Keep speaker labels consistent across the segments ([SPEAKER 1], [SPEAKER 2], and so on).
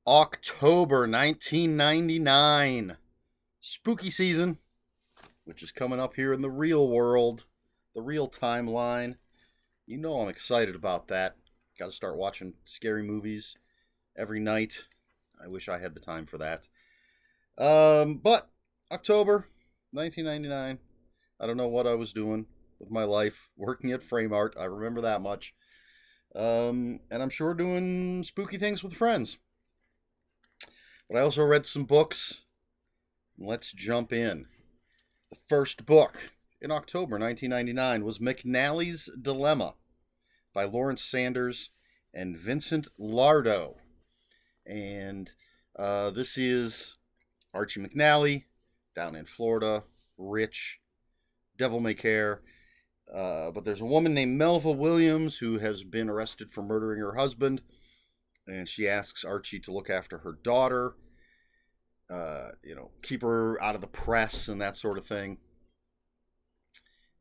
[SPEAKER 1] October 1999. Spooky season, which is coming up here in the real world, the real timeline. You know I'm excited about that. Got to start watching scary movies every night. I wish I had the time for that. But October 1999. I don't know what I was doing with my life, working at Frame Art. I remember that much. And I'm sure doing spooky things with friends. But I also read some books. Let's jump in. The first book in October 1999 was McNally's Dilemma by Lawrence Sanders and Vincent Lardo. And this is Archie McNally down in Florida, rich, devil may care. But there's a woman named Melva Williams who has been arrested for murdering her husband. And she asks Archie to look after her daughter, keep her out of the press and that sort of thing.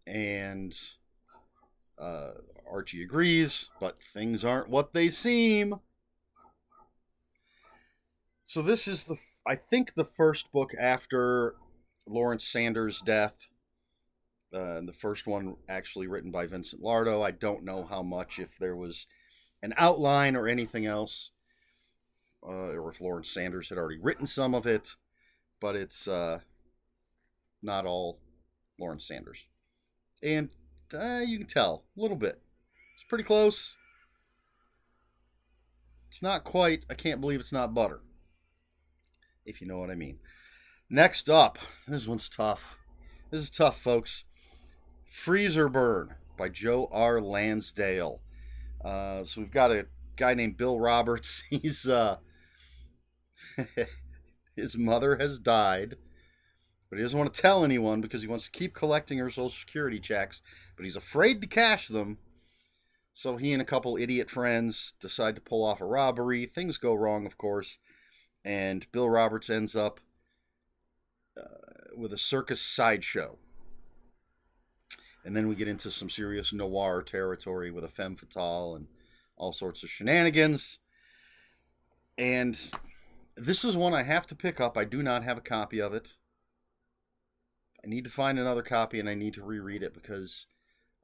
[SPEAKER 1] And Archie agrees, but things aren't what they seem. So this is I think the first book after Lawrence Sanders' death. The first one actually written by Vincent Lardo. I don't know how much, if there was an outline or anything else, or if Lawrence Sanders had already written some of it, but it's not all Lawrence Sanders. And you can tell a little bit. It's pretty close. It's not quite, I can't believe it's not butter, if you know what I mean. Next up, this one's tough. This is tough, folks. Freezer Burn by Joe R. Lansdale. So we've got a guy named Bill Roberts. He's his mother has died, but he doesn't want to tell anyone because he wants to keep collecting her Social Security checks, but he's afraid to cash them. So he and a couple idiot friends decide to pull off a robbery. Things go wrong, of course, and Bill Roberts ends up with a circus sideshow. And then we get into some serious noir territory with a femme fatale and all sorts of shenanigans. And this is one I have to pick up. I do not have a copy of it. I need to find another copy and I need to reread it because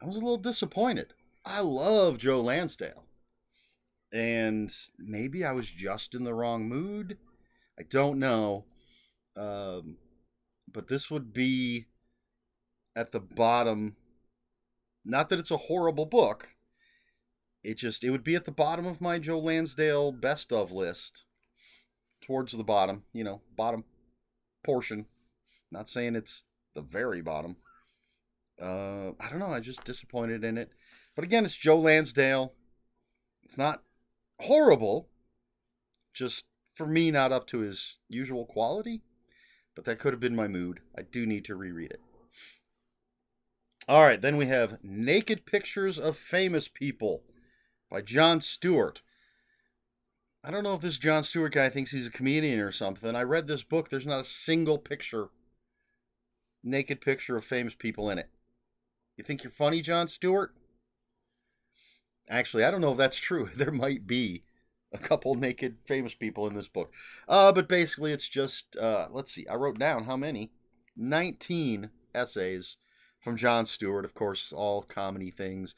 [SPEAKER 1] I was a little disappointed. I love Joe Lansdale. And maybe I was just in the wrong mood. I don't know. But this would be at the bottom. Not that it's a horrible book. It would be at the bottom of my Joe Lansdale best of list. Towards the bottom, bottom portion. Not saying it's the very bottom. I don't know, I just disappointed in it. But again, it's Joe Lansdale. It's not horrible. Just, for me, not up to his usual quality. But that could have been my mood. I do need to reread it. All right, then we have Naked Pictures of Famous People by Jon Stewart. I don't know if this Jon Stewart guy thinks he's a comedian or something. I read this book. There's not a single naked picture of famous people in it. You think you're funny, Jon Stewart? Actually, I don't know if that's true. There might be a couple naked famous people in this book. But basically, it's just, let's see. I wrote down how many? 19 essays from Jon Stewart, of course, all comedy things,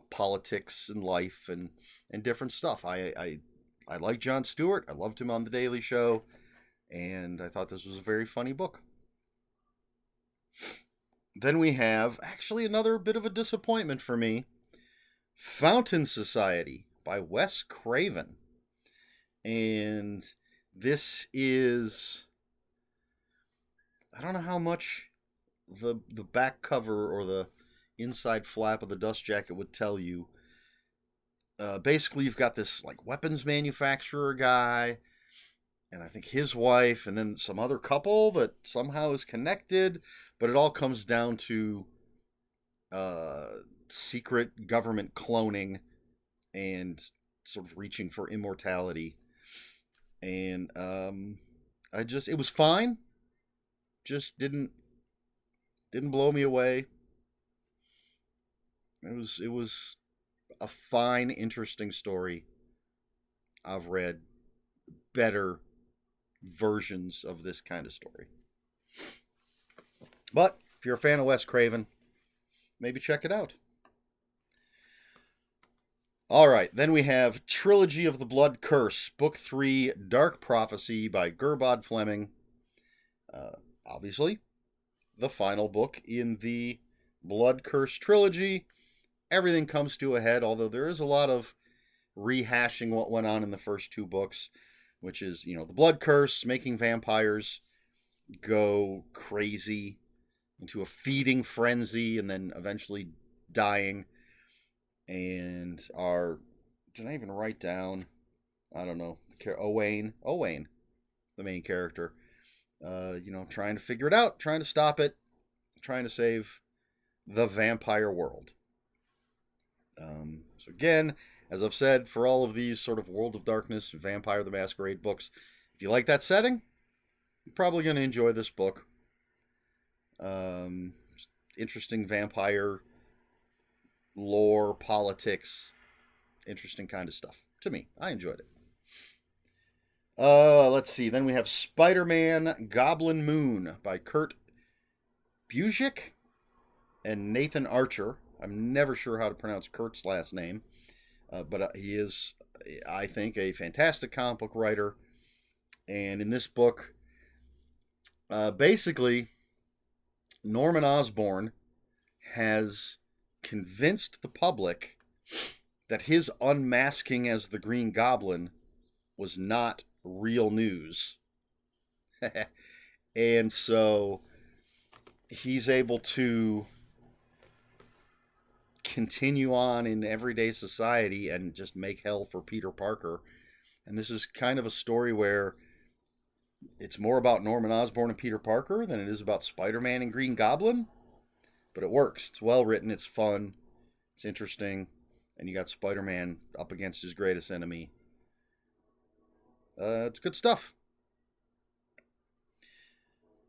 [SPEAKER 1] politics and life and different stuff. I like Jon Stewart. I loved him on The Daily Show, and I thought this was a very funny book. Then we have, actually another bit of a disappointment for me, Fountain Society by Wes Craven. And this is, I don't know how much the back cover or the inside flap of the dust jacket would tell you. Basically, you've got this like weapons manufacturer guy, and I think his wife, and then some other couple that somehow is connected, but it all comes down to secret government cloning and sort of reaching for immortality. And it was fine, just didn't blow me away. It was a fine, interesting story I've read, better versions of this kind of story. But if you're a fan of Wes Craven, maybe check it out. All right, then we have Trilogy of the Blood Curse, Book 3, Dark Prophecy by Gerbod Fleming. Obviously, the final book in the Blood Curse trilogy. Everything comes to a head, although there is a lot of rehashing what went on in the first two books, which is, the Blood Curse, making vampires go crazy into a feeding frenzy and then eventually dying. And did I even write down, I don't know, Owain, the main character, trying to figure it out, trying to stop it, trying to save the vampire world. So again, as I've said, for all of these sort of World of Darkness, Vampire the Masquerade books, if you like that setting, you're probably going to enjoy this book. Interesting vampire lore, politics, interesting kind of stuff. To me, I enjoyed it. Let's see. Then we have Spider-Man Goblin Moon by Kurt Busiek and Nathan Archer. I'm never sure how to pronounce Kurt's last name, but he is, I think, a fantastic comic book writer. And in this book, basically, Norman Osborn has convinced the public that his unmasking as the Green Goblin was not real news. And so he's able to continue on in everyday society and just make hell for Peter Parker. And this is kind of a story where it's more about Norman Osborn and Peter Parker than it is about Spider-Man and Green Goblin. But it works. It's well written. It's fun. It's interesting. And you got Spider-Man up against his greatest enemy. It's good stuff.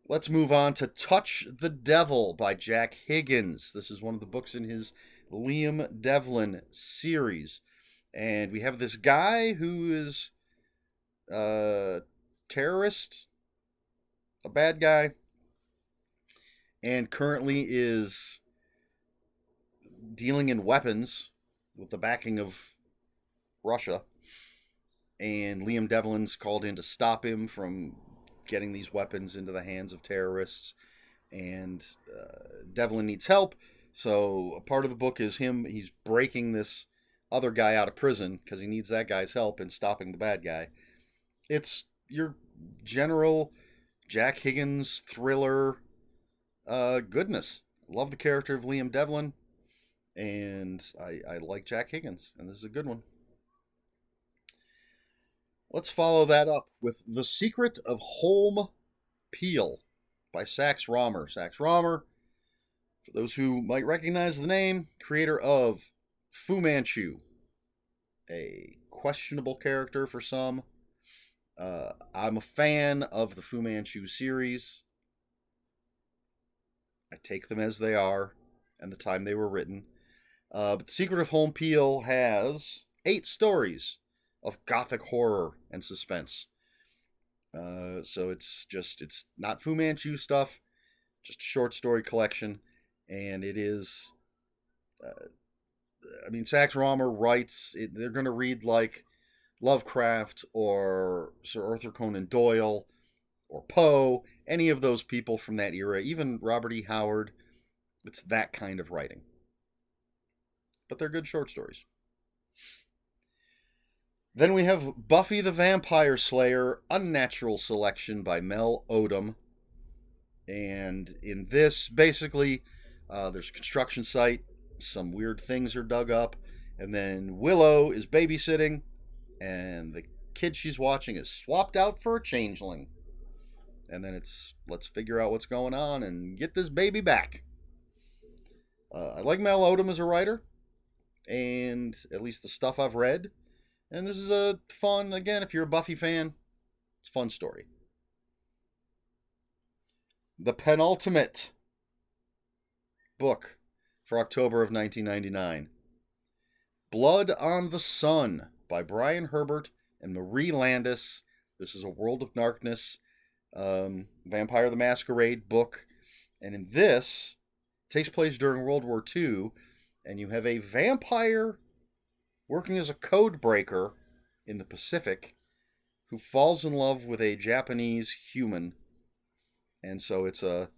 [SPEAKER 1] Let's move on to Touch the Devil by Jack Higgins. This is one of the books in his Liam Devlin series. And we have this guy who is a terrorist, a bad guy, and currently is dealing in weapons with the backing of Russia. And Liam Devlin's called in to stop him from getting these weapons into the hands of terrorists. And Devlin needs help. So a part of the book is he's breaking this other guy out of prison because he needs that guy's help in stopping the bad guy. It's your general Jack Higgins thriller goodness. Love the character of Liam Devlin, and I like Jack Higgins, and this is a good one. Let's follow that up with The Secret of Holm Peel by Sax Rohmer. Sax Rohmer, for those who might recognize the name, creator of Fu Manchu, a questionable character for some. I'm a fan of the Fu Manchu series. I take them as they are and the time they were written. But The Secret of Holm Peel has 8 stories of gothic horror and suspense. So it's not Fu Manchu stuff, just a short story collection. And it is, Sax Rohmer writes, they're going to read like Lovecraft or Sir Arthur Conan Doyle or Poe, any of those people from that era, even Robert E. Howard. It's that kind of writing. But they're good short stories. Then we have Buffy the Vampire Slayer, Unnatural Selection by Mel Odom. And in this, basically, there's a construction site, some weird things are dug up, and then Willow is babysitting, and the kid she's watching is swapped out for a changeling. And then let's figure out what's going on and get this baby back. I like Mel Odom as a writer, and at least the stuff I've read. And this is a fun, again, if you're a Buffy fan, it's a fun story. The penultimate book for October of 1999. Blood on the Sun by Brian Herbert and Marie Landis. This is a World of Darkness Vampire the Masquerade book. And in this, it takes place during World War II, and you have a vampire working as a code breaker in the Pacific who falls in love with a Japanese human. And so it's a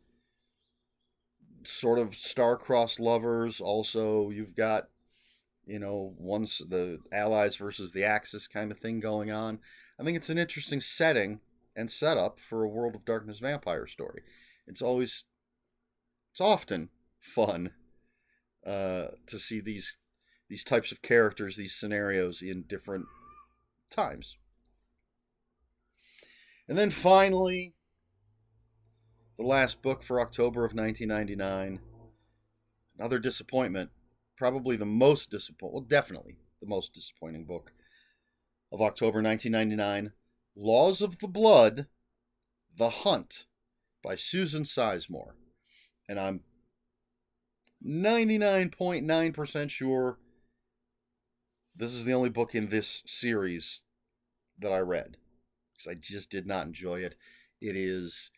[SPEAKER 1] sort of star-crossed lovers. Also, you've got, once the Allies versus the Axis kind of thing going on. I think it's an interesting setting and setup for a World of Darkness vampire story. It's often fun to see these types of characters, these scenarios in different times. And then finally, the last book for October of 1999. Another disappointment. Probably the most disappointing, well, definitely the most disappointing book of October 1999. Laws of the Blood, The Hunt by Susan Sizemore. And I'm 99.9% sure this is the only book in this series that I read, because I just did not enjoy it. It is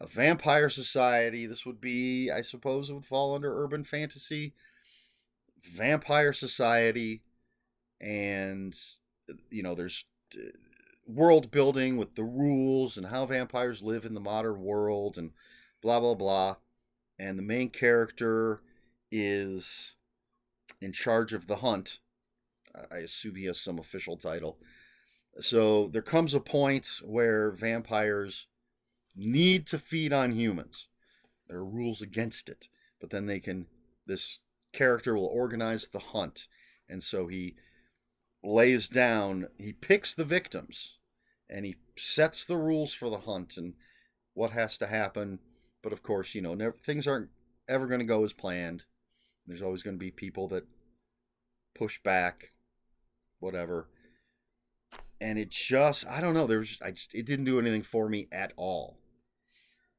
[SPEAKER 1] a vampire society. This would be, I suppose it would fall under urban fantasy. Vampire society, and there's world building with the rules and how vampires live in the modern world and blah blah blah. And the main character is in charge of the hunt. I assume he has some official title. So there comes a point where vampires need to feed on humans. There are rules against it, but then this character will organize the hunt. And so he picks the victims, and he sets the rules for the hunt and what has to happen. But of course, things aren't ever going to go as planned. There's always going to be people that push back, whatever. And it just, I don't know, it didn't do anything for me at all.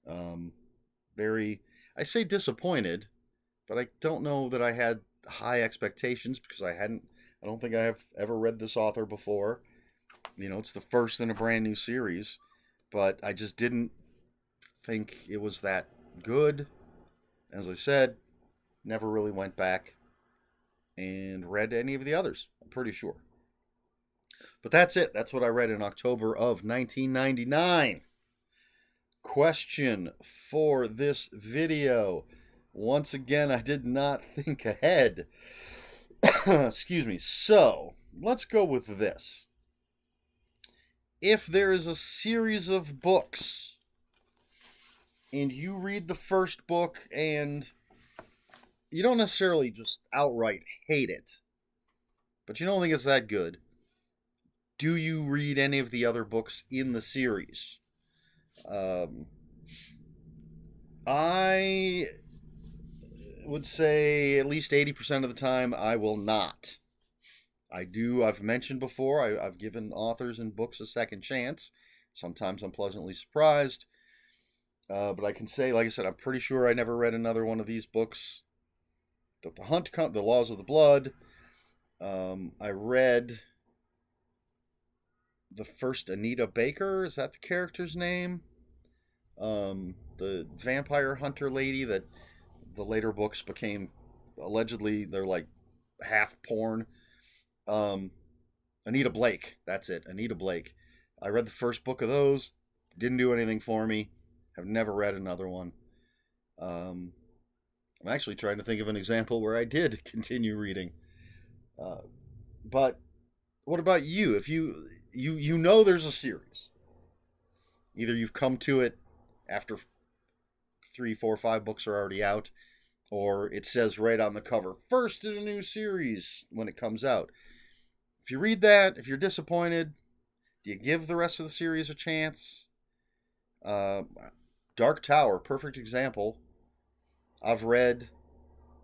[SPEAKER 1] I say disappointed, but I don't know that I had high expectations, because I don't think I have ever read this author before. It's the first in a brand new series, but I just didn't think it was that good. As I said, never really went back and read any of the others, I'm pretty sure. But that's it. That's what I read in October of 1999. Question for this video. Once again, I did not think ahead. Excuse me. So, let's go with this. If there is a series of books and you read the first book and you don't necessarily just outright hate it, but you don't think it's that good, do you read any of the other books in the series? I would say at least 80% of the time I will not. I've mentioned before, I've given authors and books a second chance. Sometimes I'm pleasantly surprised. But I can say, like I said, I'm pretty sure I never read another one of these books. The Laws of the Blood. I read the first Anita Baker. Is that the character's name? The vampire hunter lady that the later books became, allegedly, they're like half porn. Anita Blake. That's it. Anita Blake. I read the first book of those. Didn't do anything for me. Have never read another one. I'm actually trying to think of an example where I did continue reading. But what about you? If you there's a series. Either you've come to it after 3, 4, 5 books are already out, or it says right on the cover, first in a new series when it comes out. If you read that, if you're disappointed, do you give the rest of the series a chance? Dark Tower, perfect example. I've read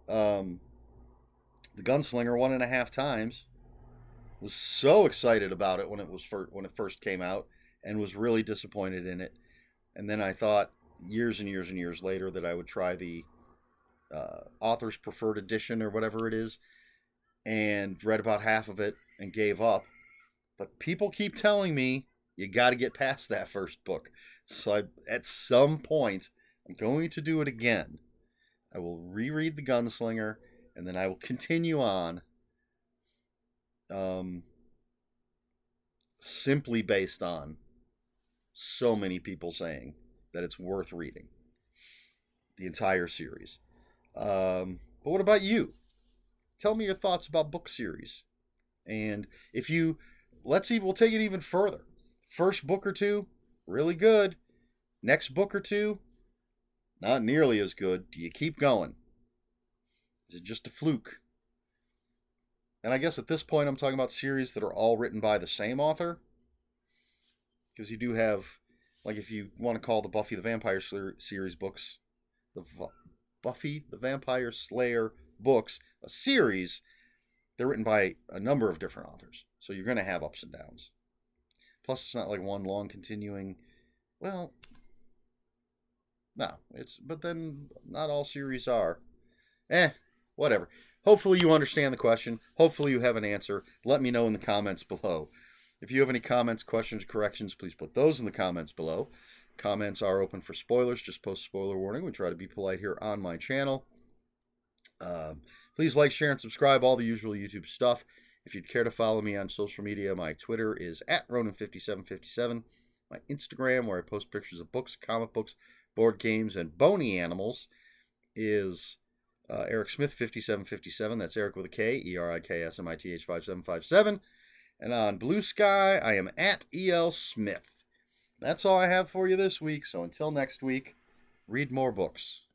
[SPEAKER 1] The Gunslinger 1.5 times. Was so excited about it when it first came out, and was really disappointed in it. And then I thought years and years and years later that I would try the author's preferred edition or whatever it is, and read about half of it and gave up. But people keep telling me You got to get past that first book. So at some point, I'm going to do it again. I will reread The Gunslinger, and then I will continue on. Simply based on so many people saying that it's worth reading the entire series. But what about you? Tell me your thoughts about book series. And if you, we'll take it even further. First book or two, really good. Next book or two, not nearly as good. Do you keep going? Is it just a fluke? And I guess at this point I'm talking about series that are all written by the same author. Because you do have, like, if you want to call the Buffy the Vampire series books, the Buffy the Vampire Slayer books, a series, they're written by a number of different authors. So you're going to have ups and downs. Plus, it's not like one long continuing. Well, no, but then not all series are. Whatever. Hopefully you understand the question. Hopefully you have an answer. Let me know in the comments below. If you have any comments, questions, corrections, please put those in the comments below. Comments are open for spoilers. Just post spoiler warning. We try to be polite here on my channel. Please like, share, and subscribe. All the usual YouTube stuff. If you'd care to follow me on social media, my Twitter is @Ronan5757. My Instagram, where I post pictures of books, comic books, board games, and bony animals, is Eric Smith 5757. That's Eric with a K, ERIKSMITH 5757. And on Blue Sky, I am @EL Smith. That's all I have for you this week. So until next week, read more books.